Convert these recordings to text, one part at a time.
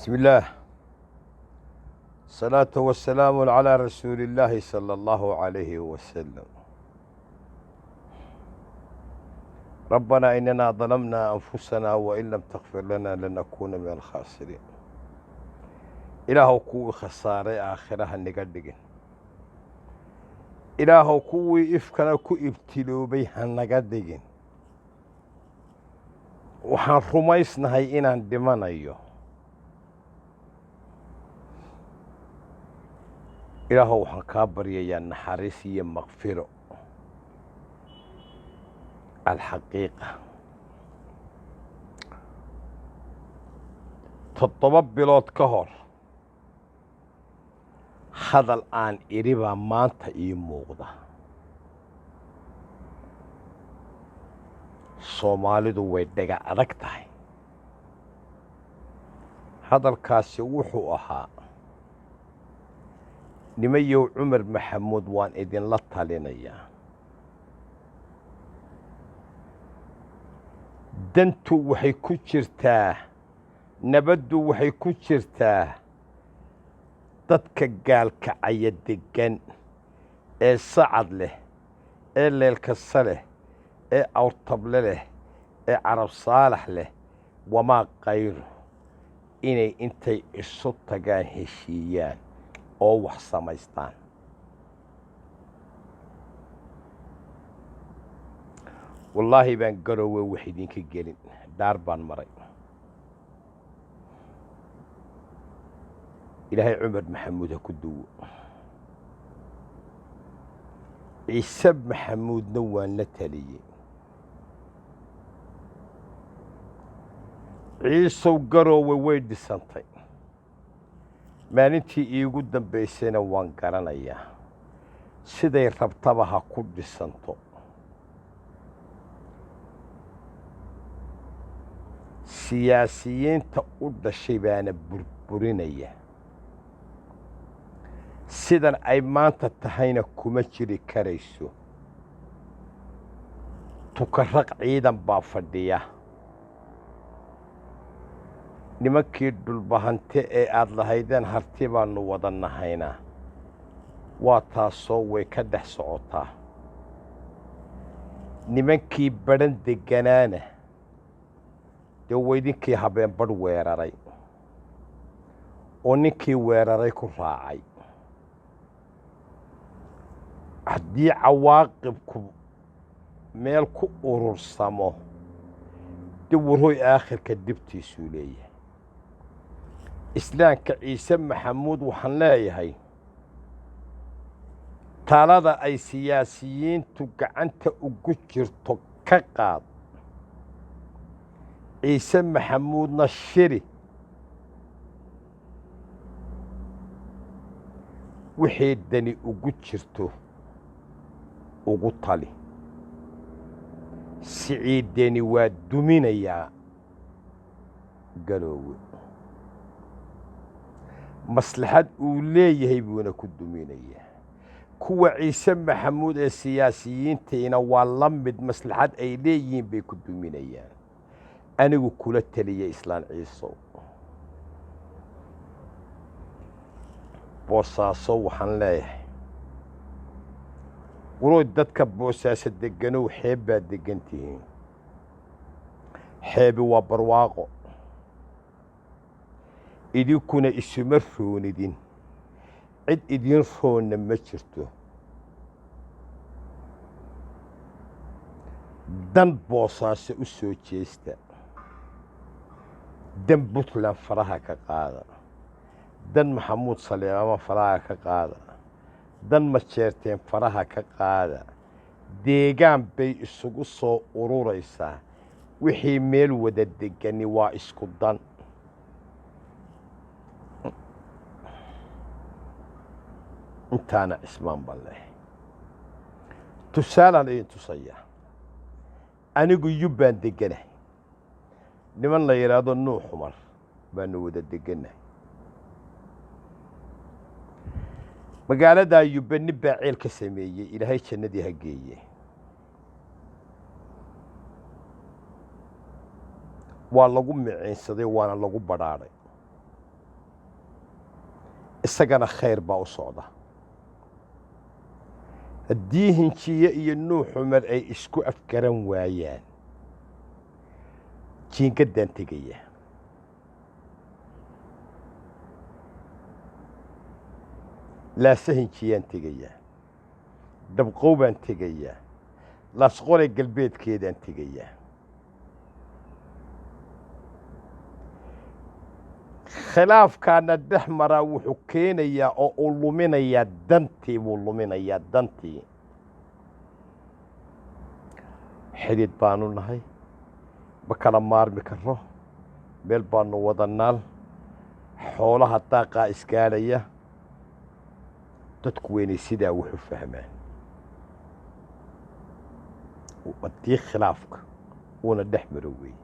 بسم الله الصلاة والسلام على رسول الله صلى الله عليه وسلم. ربنا إننا ظلمنا أنفسنا وإن لم تغفر لنا لنكون من الخاسرين. إلهو كوي خساري آخرها نقدقين. إلهو كوي إفكنا كو ابتلو بيها نقدقين. وحان رميسنا هاي إنان دمانا إيو. إلهو وحان كابريا نحارسي مغفرو الحقيقة تطبب كهر هذا الآن إريبا مانتا إيموغدا Soomaalidu way dhaga adag tahay hadalkaasi wuxuu ahaa nimayow Cumar Maxamuud waan idinla talinayaa dantu waxay ku jirtaa nabaddu waxay ku jirtaa dadka gaalkacaya degan ee sacad leh ee leelkasa leh ee awrtable leh ee carab saalax leh wamaa qayru inay intay isu tagaan heshiiyaan oo wax samaystaan wallaahi baan garowe wax idinka gelin daar baan maray ilaahay Cumar Maxamuud ha ku duwo ciise maxamuudna waan la taliyey ciisow garowe way dhisantay maalintii iigu dambaysayna waan garanayaa siday rabtaba ha ku dhisanto siyaasiyiinta u dhashay baana burburinaya sidan ay maanta tahayna kuma jiri karayso tukarraq ciidan baa fadhiya nimankii dhulbahante ee aad lahaydeen harti baannu wada nahaynaa waa taasoo way ka dhex socotaa nimankii badhan degganaana dee waydinkii habeen badh weeraray oo ninkii weeraray ku raacay haddii cawaaqibku meel ku urursamo dib warhoy aakhirka dibtiisuu leeyahay islaamka ciise maxamuud waxaan leeyahay talada ay siyaasiyiintu gacanta ugu jirto ka qaad ciise maxamuudna shiri wixii dani ugu jirto ugu tali siciideni waa duminayaa galoowe maslaxad uu leeyahay buuna ku duminayaa kuwa ciise maxamuud ee siyaasiyiintiina waa la mid maslaxad ay leeyihiin bay ku duminayaan anigu kula taliya islaan ciisow boosaaso waxaan leeyahay warooy dadka boosaaso degganow xeeb baad deggan tihiin xeebi waa barwaaqo idinkuna isuma roonidin cid idin roonna ma jirto dan boosaaso u soo jeesta dan puntland faraha ka qaada dan maxamuud saleemaama faraha ka qaada dan majeerteen faraha ka qaada deegaan bay isugu soo ururaysaa wixii meel wada deggani waa isku dan intaana cismaan baan leehay tusaalaan idin tusayaa anigu yubbaan degganahay niman la yidhaahdo nuux cumar baanu wada degganahay magaaladaa yubbe nin baa ceel ka sameeyey ilaahay jannadii ha geeye waa lagu miciinsaday waana lagu badhaadhay isagana khayr baa u socda haddii hinjiye iyo nuux cumar ay isku afgaran waayaan jiingaddaan tegaya laase hinjiyaan tegayaa dabqow baan tegayaa laasqolay galbeedkeedaan tegayaa khilaafkaana dhex maraa wuxuu keenayaa oo uu luminayaa dantii buu luminayaa dantii xidhiid baanu nahay ma kala maarmi karro meel baanu wadanaal xoolaha daaqaa isgaadhaya dadku weynay sidaa wuxu fahmaan haddii khilaafka uuna dhex maro weeye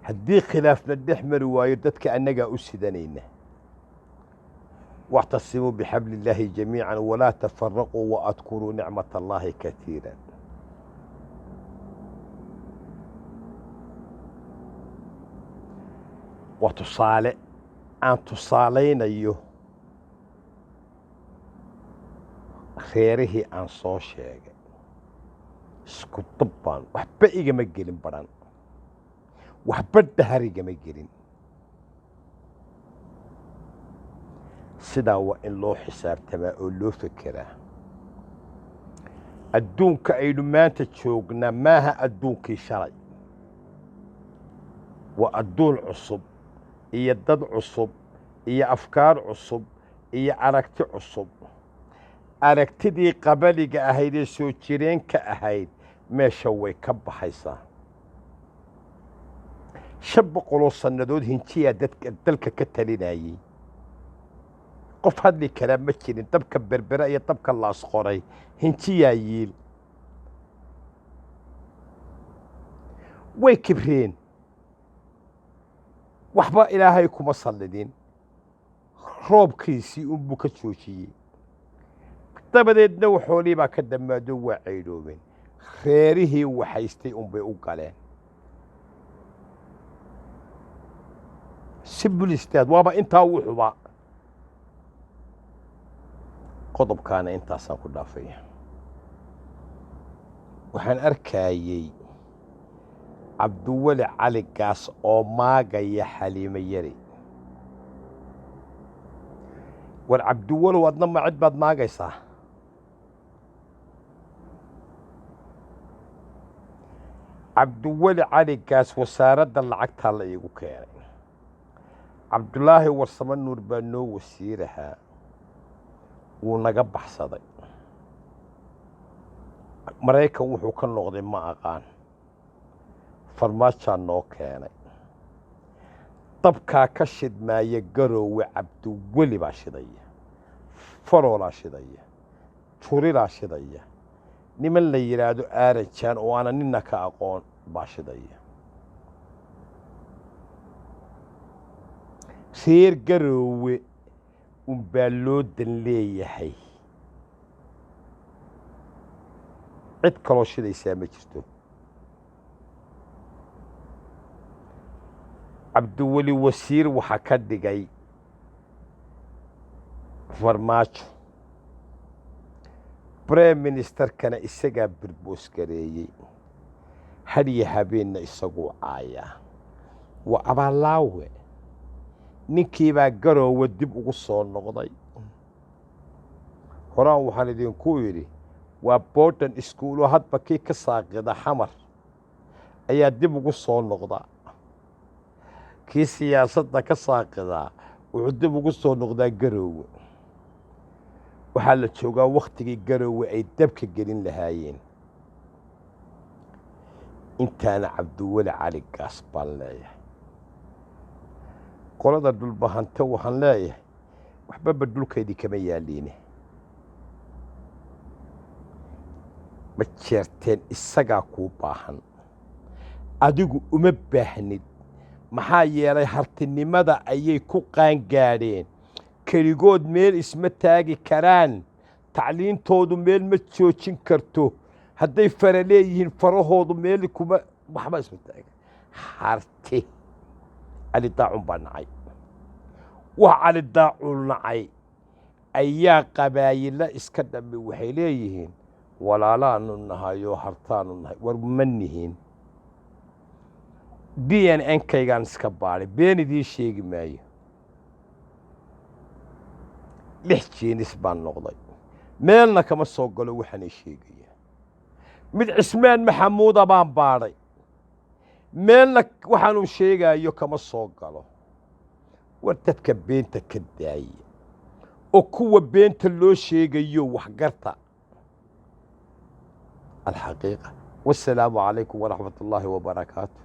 haddii khilaafna dhex mari waayo dadka annagaa u sidanayna واعتصموا بحبل الله جميعا ولا تفرقوا وأذكروا نعمة الله كثيرا وتصالح أن تصالين أيه خيره أن صوشيك اسكو طبان وحبا إيجا مجلين بران وحبا الدهر إيجا مجلين sidaa waa in loo xisaabtamaa oo loo fekeraa adduunka aynu maanta joognaa maaha adduunkii shalay waa adduun cusub iyo dad cusub iyo afkaar cusub iyo aragti cusub aragtidii qabaliga ahayd ee soo jireenka ahayd meesha way ka baxaysaa 500 sannadood hinjiyaa dalka ka talinayay qof hadli kala ma jirin dabka berbera iyo dabka laas qoray hinjiyaa yiil way kibreen waxba ilaahay kuma sallidin roobkiisii unbuu ka joojiyey dabadeedna waxoolii baa ka dhammaado waa caydoobeen reerihii waxaystay unbay u galeen sibulistaad waaba intaa wuxuba qodobkaana intaasaan ku dhaafaya waxaan arkayay cabdiweli cali gaas oo maagaya xaliimo yari war cabdiweli adna ma cid baad maagaysaa cabdiweli cali gaas wasaaradda lacagtaa la iigu keenay cabdulaahi warsamo nuur baa noo wasiirahaa wuu naga baxsaday maraykan wuxuu ka noqday ma aqaan farmaajaa noo keenay dabkaa ka shidmaaya garoowe cabdiweli baa shidaya faroolaa shidaya jurilaa shidaya niman la yidhaahdo aaranjaan oo aana nina ka aqoon baa shidaya reer garoowe unbaa loo dan leeyahay cid kaloo shidaysaa ma jirto cabdiweli wasiir waxaa ka dhigay farmaajo brime ministerkana isagaa birboos gareeyey hadhiyo habeenna isaguu caayaa waa abaallaawe ninkii baa garoowe dib ugu soo noqday horaan waxaan idinku yidhi waa boodhan iskuulo hadba kii ka saaqida xamar ayaa dib ugu soo noqda kii siyaasadda ka saaqidaa wuxuu dib ugu soo noqdaa garoowe waxaa la joogaa wakhtigii garoowe ay dabka gelin lahaayeen intaana cabdiweli cali gaas baan leeyahay qolada dhulbahante waxaan leeyahay waxbaba dhulkaydii kama yaaliine ma jeerteen isagaa kuu baahan adigu uma baahnid maxaa yeelay hartinimada ayay ku qaangaadheen keligood meel isma taagi karaan tacliintoodu meel ma joojin karto hadday fara leeyihiin farahoodu meel kuma waxba isma taaga harti cali daacun baa nacay wax cali daacun nacay ayaa qabaayilla iska dhammi waxay leeyihiin walaalaannu nahayoo hartaannu nahay war ma nihiin d n nkaygaan iska baadhay been idiin sheegi maayo 6 jeenis baan noqday meelna kama soo galo waxaanay sheegayaa mid cismaan maxamuuda baan baadhay meelna waxaanuu sheegaayo kama soo galo war dadka beenta ka daaya oo kuwa beenta loo sheegayo waxgarta الحقيقة والسلام عليكم ورحمة الله وبركاته